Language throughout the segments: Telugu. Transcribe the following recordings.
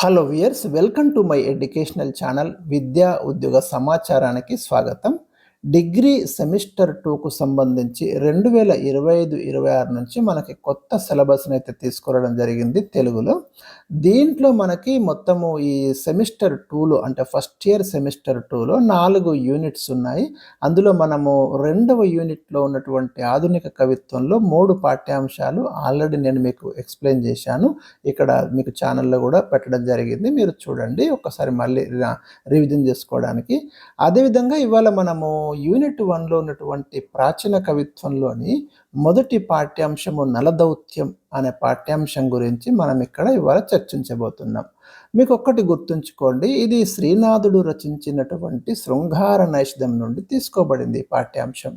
Hello viewers, welcome to my educational channel విద్యా ఉద్యోగ సమాచారానికి స్వాగతం. డిగ్రీ సెమిస్టర్ 2కు సంబంధించి 2025-26 నుంచి మనకి కొత్త సిలబస్ని అయితే తీసుకురావడం జరిగింది తెలుగులో. దీంట్లో మనకి మొత్తము ఈ సెమిస్టర్ 2లో అంటే ఫస్ట్ ఇయర్ సెమిస్టర్ 2లో 4 యూనిట్స్ ఉన్నాయి. అందులో మనము 2వ యూనిట్లో ఉన్నటువంటి ఆధునిక కవిత్వంలో 3 పాఠ్యాంశాలు ఆల్రెడీ నేను మీకు ఎక్స్ప్లెయిన్ చేశాను. ఇక్కడ మీకు ఛానల్లో కూడా పెట్టడం జరిగింది, మీరు చూడండి ఒకసారి మళ్ళీ రివిజన్ చేసుకోవడానికి. అదేవిధంగా ఇవాళ మనము యూనిట్ 1లో ఉన్నటువంటి ప్రాచీన కవిత్వంలోని మొదటి పాఠ్యాంశము నలదౌత్యం అనే పాఠ్యాంశం గురించి మనం ఇక్కడ ఇవాళ చర్చించబోతున్నాం. మీకు ఒక్కటి గుర్తుంచుకోండి, ఇది శ్రీనాథుడు రచించినటువంటి శృంగార నైషధం నుండి తీసుకోబడింది. ఈ పాఠ్యాంశం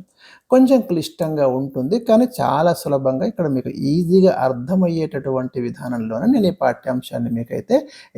కొంచెం క్లిష్టంగా ఉంటుంది, కానీ చాలా సులభంగా ఇక్కడ మీకు ఈజీగా అర్థమయ్యేటటువంటి విధానంలోనే నేను ఈ పాఠ్యాంశాన్ని మీకైతే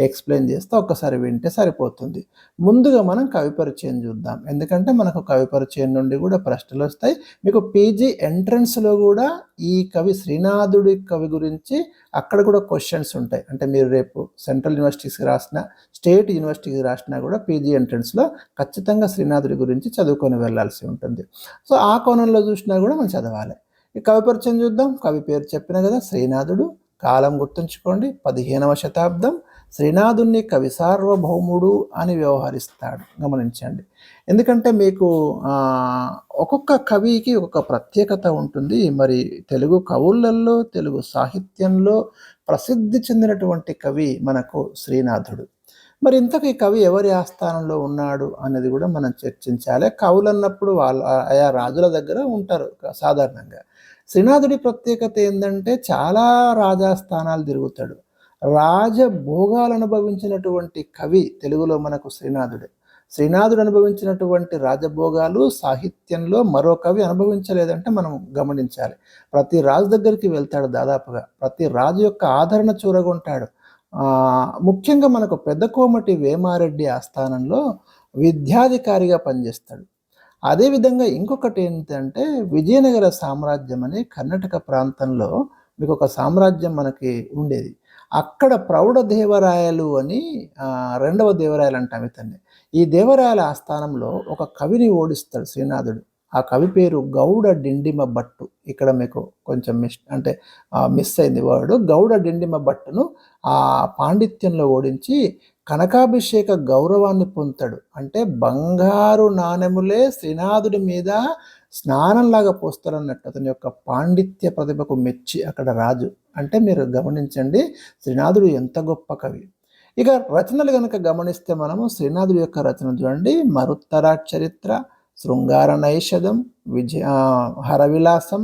ఎక్స్ప్లెయిన్ చేస్తే ఒక్కసారి వింటే సరిపోతుంది. ముందుగా మనం కవి పరిచయం చూద్దాం, ఎందుకంటే మనకు కవి పరిచయం నుండి కూడా ప్రశ్నలు వస్తాయి. మీకు పీజీ ఎంట్రన్స్లో కూడా ఈ కవి శ్రీనాథుడి కవి గురించి అక్కడ కూడా క్వశ్చన్స్ ఉంటాయి. అంటే మీరు రేపు సెంట్రల్ యూనివర్సిటీస్కి రాసిన, స్టేట్ యూనివర్సిటీకి రాసినా కూడా పీజీ ఎంట్రన్స్లో ఖచ్చితంగా శ్రీనాథుడి గురించి చదువుకొని వెళ్ళాల్సి ఉంటుంది. సో ఆ కోణంలో చూసినా కూడా మనం చదవాలి. ఈ కవి పరిచయం చూద్దాం. కవి పేరు చెప్పిన కదా, శ్రీనాథుడు. కాలం గుర్తుంచుకోండి, 15వ శతాబ్దం. శ్రీనాథుణ్ణి కవి సార్వభౌముడు అని వ్యవహరిస్తాడు, గమనించండి. ఎందుకంటే మీకు ఒక్కొక్క కవికి ఒక్కొక్క ప్రత్యేకత ఉంటుంది. మరి తెలుగు కవులలో, తెలుగు సాహిత్యంలో ప్రసిద్ధి చెందినటువంటి కవి మనకు శ్రీనాథుడు. మరి ఇంతకు ఈ కవి ఎవరి ఆస్థానంలో ఉన్నాడు అనేది కూడా మనం చర్చించాలి. కవులు అన్నప్పుడు వాళ్ళు ఆయా రాజుల దగ్గర ఉంటారు సాధారణంగా. శ్రీనాథుడి ప్రత్యేకత ఏంటంటే చాలా రాజాస్థానాలు తిరుగుతాడు. రాజభోగాలు అనుభవించినటువంటి కవి తెలుగులో మనకు శ్రీనాథుడే. శ్రీనాథుడు అనుభవించినటువంటి రాజభోగాలు సాహిత్యంలో మరో కవి అనుభవించలేదంటే మనం గమనించాలి. ప్రతి రాజు దగ్గరికి వెళ్తాడు, దాదాపుగా ప్రతి రాజు యొక్క ఆదరణ చూరగొంటాడు. ముఖ్యంగా మనకు పెద్దకోమటి వేమారెడ్డి ఆస్థానంలో విద్యాధికారిగా పనిచేస్తాడు. అదేవిధంగా ఇంకొకటి ఏంటంటే విజయనగర సామ్రాజ్యం అని కర్ణాటక ప్రాంతంలో మీకు ఒక సామ్రాజ్యం మనకి ఉండేది. అక్కడ ప్రౌఢదేవరాయలు అని రెండవ దేవరాయలు అంటాం ఇతన్ని. ఈ దేవరాయల ఆస్థానంలో ఒక కవిని ఓడిస్తాడు శ్రీనాథుడు. ఆ కవి పేరు గౌడ డిండిమ భట్టు. ఇక్కడ మీకు కొంచెం మిస్ అయింది వర్డ్. గౌడ డిండిమ భట్టును ఆ పాండిత్యంలో ఓడించి కనకాభిషేక గౌరవాన్ని పొందుతాడు. అంటే బంగారు నాణెములే శ్రీనాథుడి మీద స్నానంలాగా పోస్తారన్నట్టు. అతని యొక్క పాండిత్య ప్రతిభకు మెచ్చి అక్కడ రాజు. అంటే మీరు గమనించండి శ్రీనాథుడు ఎంత గొప్ప కవి. ఇక రచనలు కనుక గమనిస్తే మనము శ్రీనాథుడి యొక్క రచన చూడండి. మరుత్తరా చరిత్ర, శృంగార నైషధం, హరవిలాసం,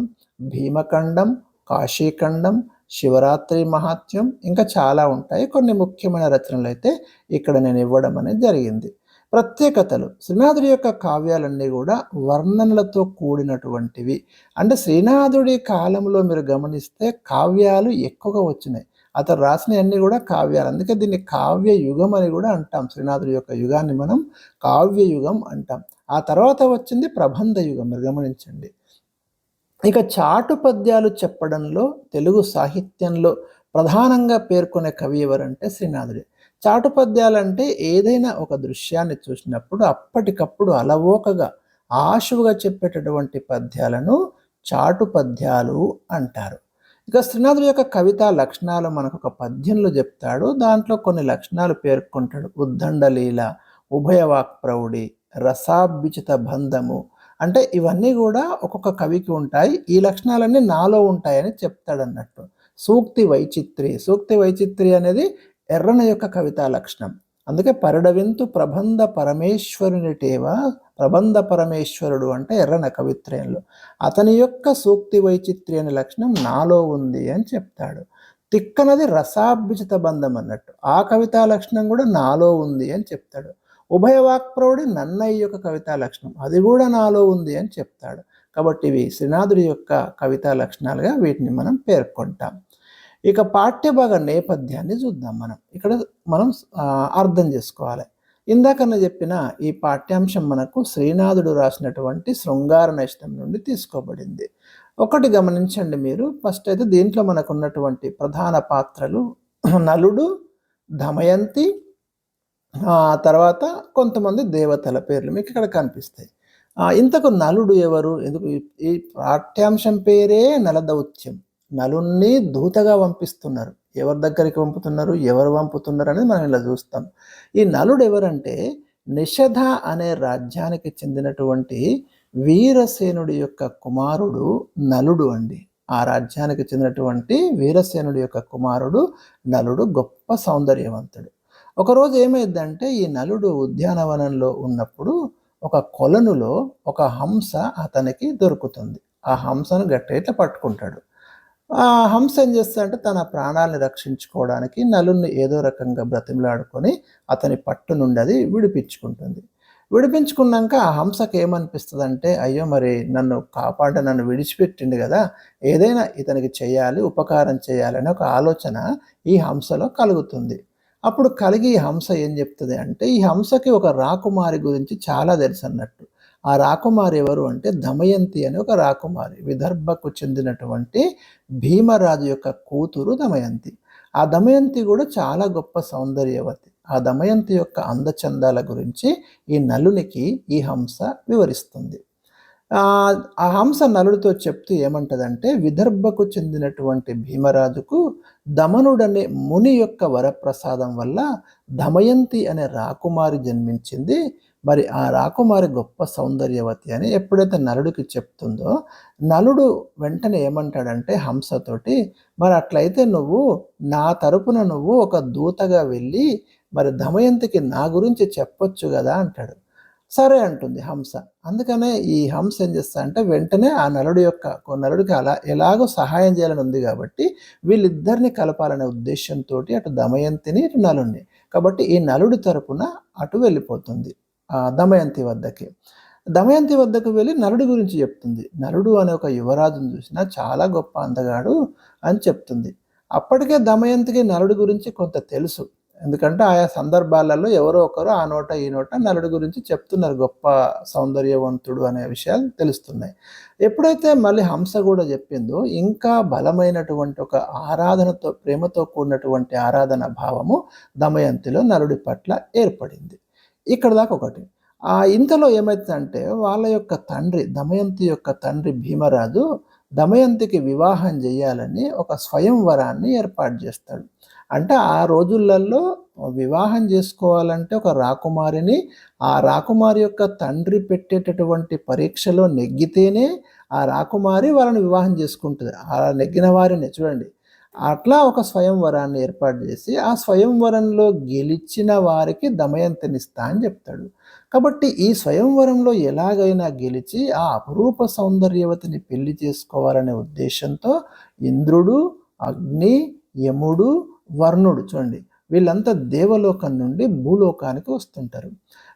భీమఖండం, కాశీఖండం, శివరాత్రి మహాత్మ్యం, ఇంకా చాలా ఉంటాయి. కొన్ని ముఖ్యమైన రచనలు అయితే ఇక్కడ నేను ఇవ్వడం అనేది జరిగింది. ప్రత్యేకతలు, శ్రీనాథుడి యొక్క కావ్యాలన్నీ కూడా వర్ణనలతో కూడినటువంటివి. అంటే శ్రీనాథుడి కాలంలో మీరు గమనిస్తే కావ్యాలు ఎక్కువగా వచ్చినాయి. అతను రాసినవన్నీ కూడా కావ్యాలు, అందుకే దీన్ని కావ్య యుగం అని కూడా అంటాం. శ్రీనాథుడి యొక్క యుగాన్ని మనం కావ్య యుగం అంటాం. ఆ తర్వాత వచ్చింది ప్రబంధ యుగం, మీరు గమనించండి. ఇక చాటు పద్యాలు చెప్పడంలో తెలుగు సాహిత్యంలో ప్రధానంగా పేర్కొనే కవి ఎవరంటే శ్రీనాథుడే. చాటు పద్యాలు అంటే ఏదైనా ఒక దృశ్యాన్ని చూసినప్పుడు అప్పటికప్పుడు అలవోకగా ఆశువుగా చెప్పేటటువంటి పద్యాలను చాటు పద్యాలు అంటారు. ఇక శ్రీనాథుడి యొక్క కవితా లక్షణాలు మనకు ఒక పద్యంలో చెప్తాడు. దాంట్లో కొన్ని లక్షణాలు పేర్కొంటాడు. ఉద్దండలీల, ఉభయవాక్ ప్రౌఢి, రసాభిచిత బంధము. అంటే ఇవన్నీ కూడా ఒక్కొక్క కవికి ఉంటాయి. ఈ లక్షణాలన్నీ నాలో ఉంటాయని చెప్తాడన్నట్టు. సూక్తి వైచిత్రి అనేది ఎర్రన యొక్క కవితా లక్షణం. అందుకే పరిడవింతు ప్రబంధ పరమేశ్వరునిటేవా, ప్రబంధ పరమేశ్వరుడు అంటే ఎర్రన కవిత్రయంలో. అతని యొక్క సూక్తి వైచిత్రి అనే లక్షణం నాలో ఉంది అని చెప్తాడు. తిక్కనది రసాభిచిత బంధం అన్నట్టు. ఆ కవితా లక్షణం కూడా నాలో ఉంది అని చెప్తాడు. ఉభయవాక్ప్రౌఢి నన్నయ్య యొక్క కవితా లక్షణం, అది కూడా నాలో ఉంది అని చెప్తాడు. కాబట్టి ఇవి శ్రీనాథుడి యొక్క కవితా లక్షణాలుగా వీటిని మనం పేర్కొంటాం. ఇక పాఠ్యభాగ నేపథ్యాన్ని చూద్దాం. ఇక్కడ మనం అర్థం చేసుకోవాలి. ఇందాకన్నా చెప్పిన ఈ పాఠ్యాంశం మనకు శ్రీనాథుడు రాసినటువంటి శృంగార నైషధం నుండి తీసుకోబడింది. ఒకటి గమనించండి మీరు. ఫస్ట్ అయితే దీంట్లో మనకు ఉన్నటువంటి ప్రధాన పాత్రలు నలుడు, దమయంతి, తర్వాత కొంతమంది దేవతల పేర్లు మీకిక్కడ కనిపిస్తాయి. ఇంతకు నలుడు ఎవరు? ఎందుకు ఈ పాఠ్యాంశం పేరే నలదౌత్యం. నలుడిని దూతగా పంపిస్తున్నారు. ఎవరి దగ్గరికి పంపుతున్నారు? ఎవరు పంపుతున్నారనేది మనం ఇలా చూస్తాం. ఈ నలుడు ఎవరంటే నిషధ అనే రాజ్యానికి చెందినటువంటి వీరసేనుడి యొక్క కుమారుడు నలుడు అండి. ఆ రాజ్యానికి చెందినటువంటి వీరసేనుడి యొక్క కుమారుడు నలుడు గొప్ప సౌందర్యవంతుడు. ఒకరోజు ఏమైందంటే ఈ నలుడు ఉద్యానవనంలో ఉన్నప్పుడు ఒక కొలనులో ఒక హంస అతనికి దొరుకుతుంది. ఆ హంసను గట్టిగా ఇట్లా పట్టుకుంటాడు. ఆ హంస ఏం చేస్తదంటే తన ప్రాణాలను రక్షించుకోవడానికి నలుడిని ఏదో రకంగా బ్రతిమలాడుకొని అతని పట్టు నుండి అది విడిపించుకుంటుంది. విడిపించుకున్నాక ఆ హంసకి ఏమనిపిస్తదంటే, అయ్యో! మరి నన్ను విడిచిపెట్టిండు గదా! ఏదైనా ఇతనికి చేయాలి, ఉపకారం చేయాలి అనే ఒక ఆలోచన ఈ హంసలో కలుగుతుంది. అప్పుడు కలిగి ఈ హంస ఏం చెప్తది అంటే, ఈ హంసకి ఒక రాకుమారి గురించి చాలా తెలుసన్నట్టు. ఆ రాకుమారి ఎవరు అంటే దమయంతి అనే ఒక రాకుమారి. విదర్భకు చెందినటువంటి భీమరాజు యొక్క కూతురు దమయంతి. ఆ దమయంతి కూడా చాలా గొప్ప సౌందర్యవతి. ఆ దమయంతి యొక్క అందచందాల గురించి ఈ నలునికి ఈ హంస వివరిస్తుంది. ఆ హంస నలుడితో చెప్తూ ఏమంటదంటే, విదర్భకు చెందినటువంటి భీమరాజుకు దమనుడనే ముని యొక్క వరప్రసాదం వల్ల దమయంతి అనే రాకుమారి జన్మించింది. మరి ఆ రాకుమారి గొప్ప సౌందర్యవతి అని ఎప్పుడైతే నలుడికి చెప్తుందో, నలుడు వెంటనే ఏమంటాడంటే హంసతోటి, మరి అట్లయితే నువ్వు నా తరపున నువ్వు ఒక దూతగా వెళ్ళి మరి దమయంతికి నా గురించి చెప్పొచ్చు గదా అంటాడు. సరే అంటుంది హంస. అందుకనే ఈ హంస ఏం చేస్తదంటే వెంటనే ఆ నలుడికి అలా ఎలాగో సహాయం చేయాలని ఉంది కాబట్టి వీళ్ళిద్దరిని కలపాలనే ఉద్దేశ్యంతోటి అటు దమయంతిని, ఇటు నలుడిని. కాబట్టి ఈ నలుడి తరపున అటు వెళ్ళిపోతుంది దమయంతి వద్దకి. దమయంతి వద్దకు వెళ్ళి నలుడి గురించి చెప్తుంది. నలుడు అనే ఒక యువరాజుని చూసినా చాలా గొప్ప అందగాడు అని చెప్తుంది. అప్పటికే దమయంతికి నలుడి గురించి కొంత తెలుసు. ఎందుకంటే ఆయా సందర్భాలలో ఎవరో ఒకరు ఆ నోట ఈ నోట నలుడి గురించి చెప్తున్నారు, గొప్ప సౌందర్యవంతుడు అనే విషయాలు తెలుస్తున్నాయి. ఎప్పుడైతే మళ్ళీ హంస కూడా చెప్పిందో ఇంకా బలమైనటువంటి ఒక ఆరాధనతో, ప్రేమతో కూడినటువంటి ఆరాధన భావము దమయంతిలో నలుడి పట్ల ఏర్పడింది. ఇక్కడ దాకా ఒకటి. ఇంతలో ఏమైతుందంటే వాళ్ళ యొక్క తండ్రి, దమయంతి యొక్క తండ్రి భీమరాజు దమయంతికి వివాహం చేయాలని ఒక స్వయంవరాన్ని ఏర్పాటు చేస్తాడు. అంటే ఆ రోజులలో వివాహం చేసుకోవాలంటే ఒక రాకుమారిని, ఆ రాకుమారి యొక్క తండ్రి పెట్టేటటువంటి పరీక్షలో నెగ్గితేనే ఆ రాకుమారి వాళ్ళని వివాహం చేసుకుంటుంది. ఆ నెగ్గిన వారిని చూడండి. అట్లా ఒక స్వయంవరాన్ని ఏర్పాటు చేసి ఆ స్వయంవరంలో గెలిచిన వారికి దమయంతినిస్తా అని చెప్తాడు. కాబట్టి ఈ స్వయంవరంలో ఎలాగైనా గెలిచి ఆ అపురూప సౌందర్యవతిని పెళ్లి చేసుకోవాలనే ఉద్దేశంతో ఇంద్రుడు, అగ్ని, యముడు, వర్ణుడు చూడండి, వీళ్ళంతా దేవలోకం నుండి భూలోకానికి వస్తుంటారు.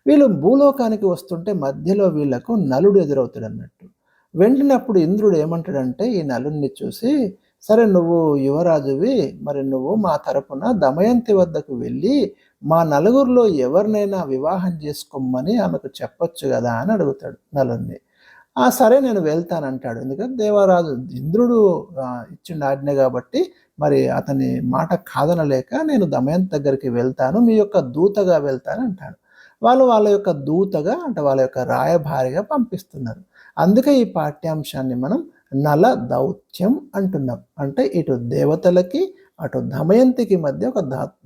వీళ్ళు భూలోకానికి వస్తుంటే మధ్యలో వీళ్ళకు నలుడు ఎదురవుతాడు అన్నట్టు. వెంటనే అప్పుడు ఇంద్రుడు ఏమంటాడంటే ఈ నలుడిని చూసి, సరే నువ్వు యువరాజువి, మరి నువ్వు మా తరపున దమయంతి వద్దకు వెళ్ళి మా నలుగురిలో ఎవరినైనా వివాహం చేసుకోమని ఆమెకు చెప్పొచ్చు కదా అని అడుగుతాడు నలుడిని. సరే నేను వెళ్తానంటాడు. ఎందుకంటే దేవరాజు ఇంద్రుడు ఇచ్చిన ఆజ్ఞ కాబట్టి మరి అతని మాట కాదనలేక నేను దమయంతి దగ్గరికి వెళ్తాను, మీ యొక్క దూతగా వెళ్తాను అంటాడు. వాళ్ళ యొక్క దూతగా అంటే వాళ్ళ యొక్క రాయభారిగా పంపిస్తున్నారు. అందుకే ఈ పాఠ్యాంశాన్ని మనం నల దౌత్యం అంటున్నాం. అంటే ఇటు దేవతలకి అటు దమయంతికి మధ్య ఒక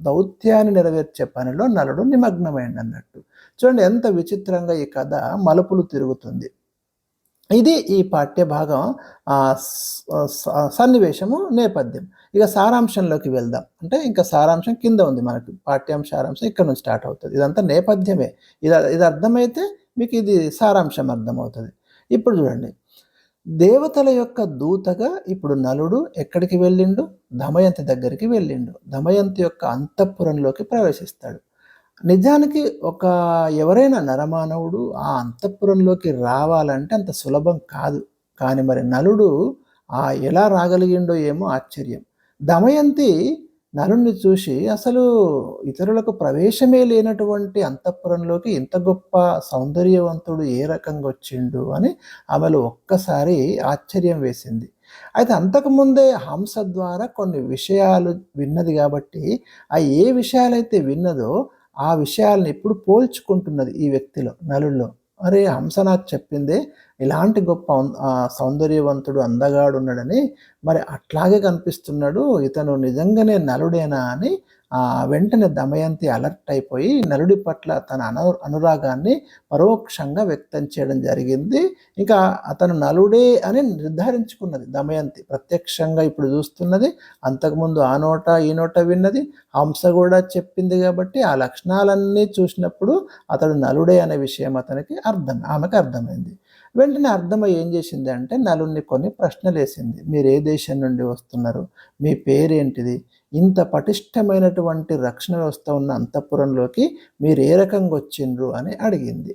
దౌత్యాన్ని నెరవేర్చే పనిలో నలుడు నిమగ్నమైంది అన్నట్టు. చూడండి ఎంత విచిత్రంగా ఈ కథ మలుపులు తిరుగుతుంది. ఇది ఈ పాఠ్యభాగం సన్నివేశము నేపథ్యం. ఇక సారాంశంలోకి వెళ్దాం. అంటే ఇంకా సారాంశం కింద ఉంది మనకు. పాఠ్యాంశ సారాంశం ఇక్కడ నుంచి స్టార్ట్ అవుతుంది. ఇదంతా నేపథ్యమే. ఇది అర్థమైతే మీకు ఇది సారాంశం అర్థమవుతుంది. ఇప్పుడు చూడండి, దేవతల యొక్క దూతగా ఇప్పుడు నలుడు ఎక్కడికి వెళ్ళిండు? దమయంతి దగ్గరికి వెళ్ళిండు. దమయంతి యొక్క అంతఃపురంలోకి ప్రవేశిస్తాడు. నిజానికి ఎవరైనా నరమానవుడు ఆ అంతఃపురంలోకి రావాలంటే అంత సులభం కాదు. కానీ మరి నలుడు ఎలా రాగలిగిండో ఏమో ఆశ్చర్యం. దమయంతి నలుడిని చూసి అసలు ఇతరులకు ప్రవేశమే లేనటువంటి అంతఃపురంలోకి ఇంత గొప్ప సౌందర్యవంతుడు ఏ రకంగా వచ్చిండు అని ఆమెలో ఒక్కసారి ఆశ్చర్యం వేసింది. అయితే అంతకుముందే హంస ద్వారా కొన్ని విషయాలు విన్నది కాబట్టి, ఆ ఏ విషయాలైతే విన్నదో, ఆ విషయాలను ఇప్పుడు పోల్చుకుంటున్నది ఈ వ్యక్తిలో, నలుడిలో. అరే! హంస నాకు చెప్పిందే ఇలాంటి గొప్ప సౌందర్యవంతుడు, అందగాడున్నాడని, మరి అట్లాగే కనిపిస్తున్నాడు. ఇతను నిజంగానే నలుడేనా అని వెంటనే దమయంతి అలర్ట్ అయిపోయి నలుడి పట్ల తన అనురాగాన్ని పరోక్షంగా వ్యక్తం చేయడం జరిగింది. ఇంకా అతను నలుడే అని నిర్ధారించుకున్నది దమయంతి. ప్రత్యక్షంగా ఇప్పుడు చూస్తున్నది. అంతకుముందు ఆ నోట ఈ నోట విన్నది. హంస కూడా చెప్పింది కాబట్టి ఆ లక్షణాలన్నీ చూసినప్పుడు అతడు నలుడే అనే విషయం ఆమెకు అర్థమైంది. వెంటనే అర్థమై ఏం చేసింది అంటే నలుడిని కొన్ని ప్రశ్నలేసింది. మీరు ఏ దేశం నుండి వస్తున్నారు? మీ పేరేంటిది? ఇంత పటిష్టమైనటువంటి రక్షణ వ్యవస్థ ఉన్న అంతఃపురంలోకి మీరు ఏ రకంగా వచ్చిండ్రు అని అడిగింది.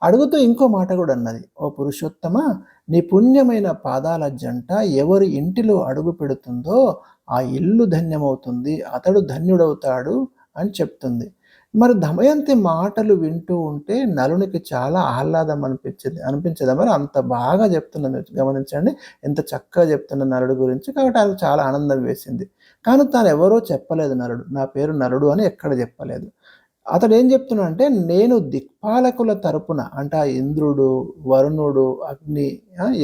అడుగుతూ ఇంకో మాట కూడా అన్నది. ఓ పురుషోత్తమ, నీ పుణ్యమైన పాదాల జంట ఎవరి ఇంటిలో అడుగు పెడుతుందో ఆ ఇల్లు ధన్యమవుతుంది, అతడు ధన్యుడవుతాడు అని చెప్తుంది. మరి దమయంతి మాటలు వింటూ ఉంటే నలునికి చాలా ఆహ్లాదం అనిపించదా మరి? అంత బాగా చెప్తున్నది, గమనించండి ఎంత చక్కగా చెప్తున్న నలుడు గురించి. కాబట్టి ఆయనకు చాలా ఆనందం వేసింది. కానీ తాను ఎవరో చెప్పలేదు నలుడు, నా పేరు నలుడు అని ఎక్కడ చెప్పలేదు. అతడు ఏం చెప్తున్నాడు అంటే, నేను దిక్పాలకుల తరపున అంటే ఆ ఇంద్రుడు, వరుణుడు, అగ్ని,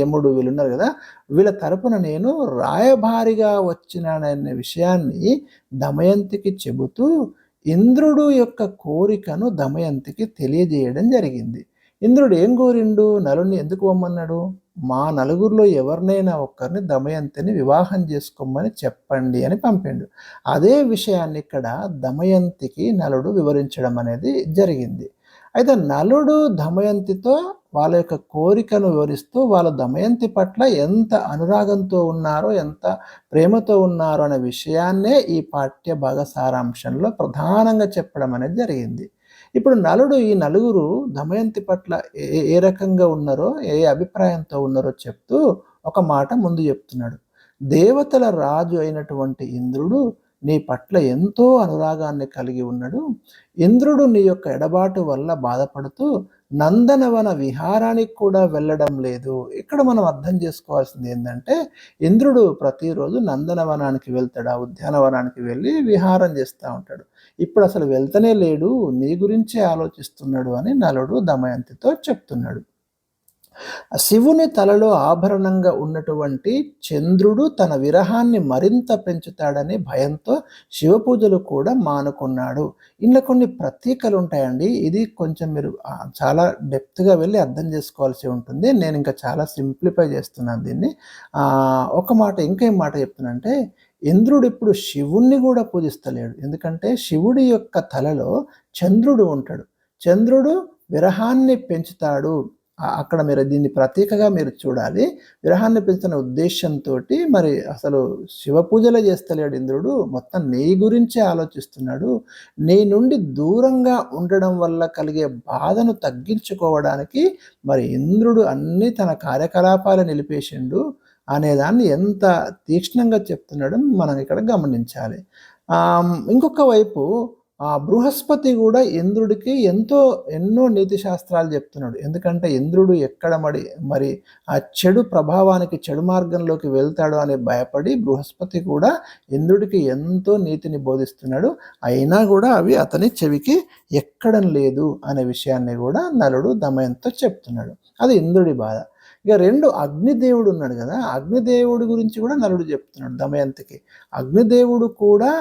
యముడు వీళ్ళున్నారు కదా, వీళ్ళ తరపున నేను రాయబారిగా వచ్చినాననే విషయాన్ని దమయంతికి చెబుతూ ఇంద్రుడు యొక్క కోరికను దమయంతికి తెలియజేయడం జరిగింది. ఇంద్రుడు ఏం కోరిండు? నలుని ఎందుకు పొమ్మన్నాడు? మా నలుగురిలో ఎవరినైనా ఒక్కరిని దమయంతిని వివాహం చేసుకోమని చెప్పండి అని పంపిండు. అదే విషయాన్ని ఇక్కడ దమయంతికి నలుడు వివరించడం అనేది జరిగింది. అయితే నలుడు దమయంతితో వాళ్ళ యొక్క కోరికను వివరిస్తూ వాళ్ళ దమయంతి పట్ల ఎంత అనురాగంతో ఉన్నారో, ఎంత ప్రేమతో ఉన్నారో అనే విషయాన్నే ఈ పాఠ్య భాగ సారాంశంలో ప్రధానంగా చెప్పడం అనేది జరిగింది. ఇప్పుడు నలుడు ఈ నలుగురు దమయంతి పట్ల ఏ రకంగా ఉన్నారో, ఏ అభిప్రాయంతో ఉన్నారో చెప్తూ ఒక మాట ముందు చెప్తున్నాడు. దేవతల రాజు అయినటువంటి ఇంద్రుడు నీ పట్ల ఎంతో అనురాగాన్ని కలిగి ఉన్నాడు. ఇంద్రుడు నీ యొక్క ఎడబాటు వల్ల బాధపడుతూ నందనవన విహారానికి కూడా వెళ్ళడం లేదు. ఇక్కడ మనం అర్థం చేసుకోవాల్సింది ఏంటంటే, ఇంద్రుడు ప్రతిరోజు నందనవనానికి వెళ్తాడు, ఆ ఉద్యానవనానికి వెళ్ళి విహారం చేస్తూ ఉంటాడు. ఇప్పుడు అసలు వెళ్తనే లేడు, నీ గురించే ఆలోచిస్తున్నాడు అని నలుడు దమయంతితో చెప్తున్నాడు. శివుని తలలో ఆభరణంగా ఉన్నటువంటి చంద్రుడు తన విరహాన్ని మరింత పెంచుతాడనే భయంతో శివపూజలు కూడా మానుకున్నాడు. ఇందులో కొన్ని ప్రతీకలు ఉంటాయండి. ఇది కొంచెం మీరు చాలా డెప్త్గా వెళ్ళి అర్థం చేసుకోవాల్సి ఉంటుంది. నేను ఇంకా చాలా సింప్లిఫై చేస్తున్నాను దీన్ని. ఒక మాట ఇంకేం మాట చెప్తున్నానంటే, ఇంద్రుడు ఇప్పుడు శివుణ్ణి కూడా పూజిస్తలేడు. ఎందుకంటే శివుడి యొక్క తలలో చంద్రుడు ఉంటాడు. చంద్రుడు విరహాన్ని పెంచుతాడు. అక్కడ మీరు దీన్ని ప్రతీకగా మీరు చూడాలి. విరహాన్ని పెంచుతున్న ఉద్దేశంతో మరి అసలు శివ పూజలే చేస్తలేడు ఇంద్రుడు, మొత్తం నీ గురించే ఆలోచిస్తున్నాడు. నీ నుండి దూరంగా ఉండడం వల్ల కలిగే బాధను తగ్గించుకోవడానికి మరి ఇంద్రుడు అన్ని తన కార్యకలాపాలు నిలిపేసిండు అనేదాన్ని ఎంత తీక్ష్ణంగా చెప్తున్నాడో మనం ఇక్కడ గమనించాలి. ఇంకొక వైపు బృహస్పతి కూడా ఇంద్రుడికి ఎన్నో నీతి శాస్త్రాలు చెప్తున్నాడు. ఎందుకంటే ఇంద్రుడు ఎక్కడ మరి ఆ చెడు ప్రభావానికి, చెడు మార్గంలోకి వెళ్తాడు అని భయపడి బృహస్పతి కూడా ఇంద్రుడికి ఎంతో నీతిని బోధిస్తున్నాడు. అయినా కూడా అవి అతని చెవికి ఎక్కడం లేదు అనే విషయాన్ని కూడా నలుడు దమయంతో చెప్తున్నాడు. అది ఇంద్రుడి బాధ. ఇక అగ్నిదేవుడు ఉన్నాడు కదా, అగ్నిదేవుడి గురించి కూడా నలుడు చెప్తున్నాడు దమయంతికి. అగ్నిదేవుడు కూడా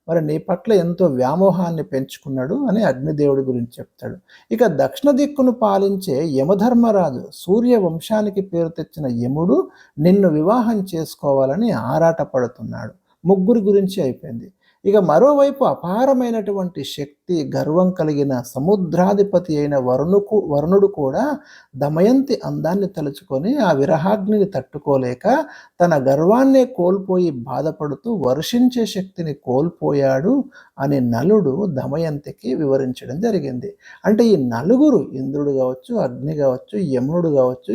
మరి నీ పట్ల ఎంతో వ్యామోహాన్ని పెంచుకున్నాడు అని అగ్నిదేవుడి గురించి చెప్తాడు. ఇక దక్షిణ దిక్కును పాలించే యమధర్మరాజు, సూర్య వంశానికి పేరు తెచ్చిన యముడు నిన్ను వివాహం చేసుకోవాలని ఆరాటపడుతున్నాడు. ముగ్గురి గురించి అయిపోయింది. ఇక మరోవైపు అపారమైనటువంటి శక్తి, గర్వం కలిగిన సముద్రాధిపతి అయిన వరుణుడు కూడా దమయంతి అందాన్ని తలుచుకొని ఆ విరహాగ్నిని తట్టుకోలేక తన గర్వాన్నే కోల్పోయి బాధపడుతూ వర్షించే శక్తిని కోల్పోయాడు అని నలుడు దమయంతికి వివరించడం జరిగింది. అంటే ఈ నలుగురు, ఇంద్రుడు కావచ్చు, అగ్ని కావచ్చు, యముడు కావచ్చు,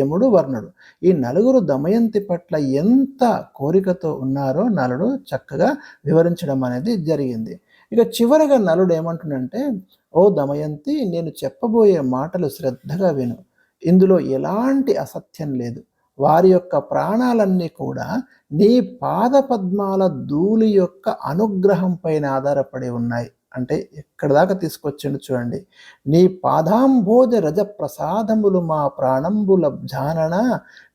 యముడు, వర్ణుడు, ఈ నలుగురు దమయంతి పట్ల ఎంత కోరికతో ఉన్నారో నలుడు చక్కగా వివరించడం అనేది జరిగింది. ఇక చివరగా నలుడు ఏమంటున్నంటే, ఓ దమయంతి, నేను చెప్పబోయే మాటలు శ్రద్ధగా విను. ఇందులో ఎలాంటి అసత్యం లేదు. వారి యొక్క ప్రాణాలన్నీ కూడా నీ పాదపద్మాల ధూళి యొక్క అనుగ్రహం పైన ఆధారపడి ఉన్నాయి. అంటే ఎక్కడి దాకా తీసుకొచ్చిండు చూడండి. నీ పాదాంభోజ రజ ప్రసాదములు మా ప్రాణంబుల జానన,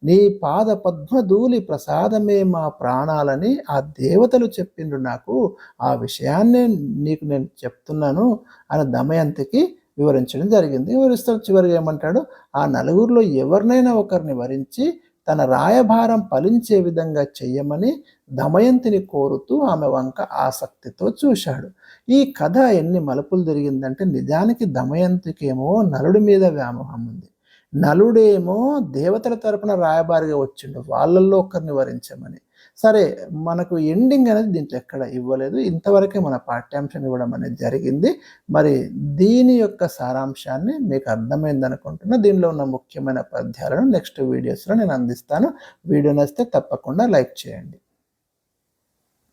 నీ పాద పద్మధూళి ప్రసాదమే మా ప్రాణాలని ఆ దేవతలు చెప్పిండ్రు నాకు. ఆ విషయాన్నే నీకు నేను చెప్తున్నాను అని దమయంతికి వివరించడం జరిగింది. వివరిస్తూ చివరిగా ఏమంటాడు, ఆ నలుగురిలో ఎవరినైనా ఒకరిని వరించి తన రాయభారం ఫలించే విధంగా చెయ్యమని దమయంతిని కోరుతూ ఆమె వంక ఆసక్తితో చూశాడు. ఈ కథ ఎన్ని మలుపులు తిరిగిందంటే, నిజానికి దమయంతికేమో నలుడి మీద వ్యామోహం ఉంది. నలుడేమో దేవతల తరపున రాయబారిగా వచ్చిండు, వాళ్ళల్లో ఒకరిని వరించమని. సరే, మనకు ఎండింగ్ అనేది దీంట్లో ఎక్కడ ఇవ్వలేదు. ఇంతవరకే మన పాఠ్యాంశం ఇవ్వడం అనేది జరిగింది. మరి దీని యొక్క సారాంశాన్ని మీకు అర్థమైంది అనుకుంటున్నా. దీనిలో ఉన్న ముఖ్యమైన పద్యాలను నెక్స్ట్ వీడియోస్లో నేను అందిస్తాను. వీడియో నచ్చితే తప్పకుండా లైక్ చేయండి.